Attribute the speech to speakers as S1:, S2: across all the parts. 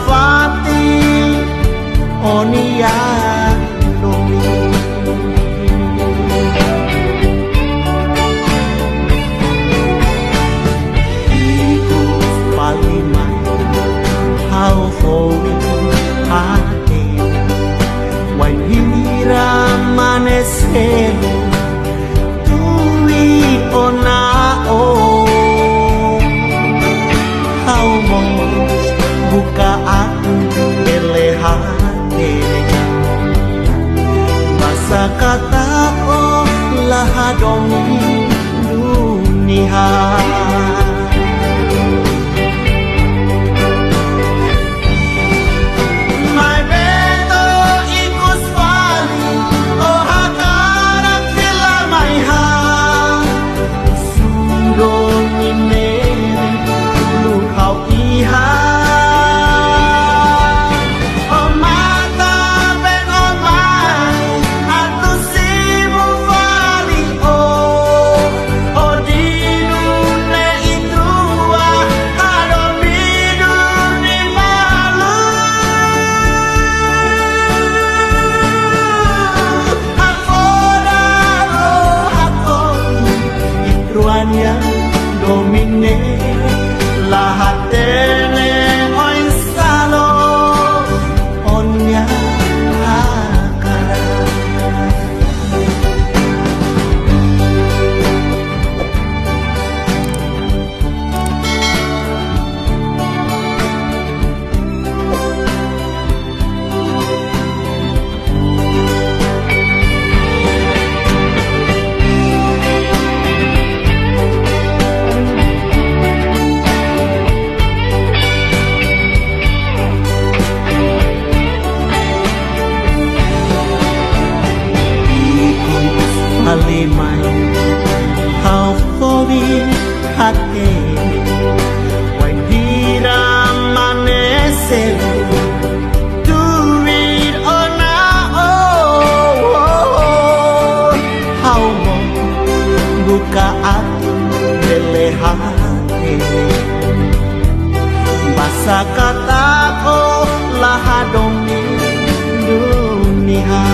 S1: fati onia domi iku palimai hau foi hati wan hira amanecer tui ona o hau mos buka aku elehate masa kata oh lahadomi dunia domine lahatene oin salo onya akara Halimai hau foi hati wan hira amanecer tuir ona hau mo buka aku belehate basa kata oh lahadomi dunia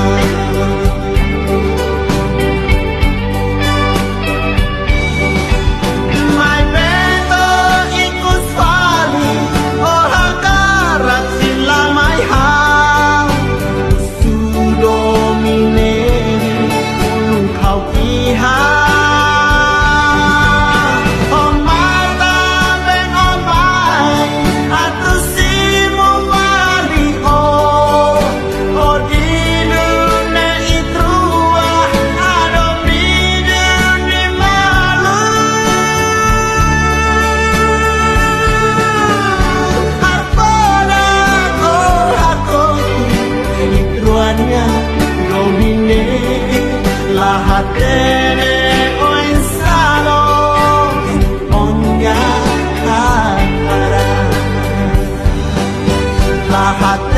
S1: domine lahatene oin salo onya akara lahat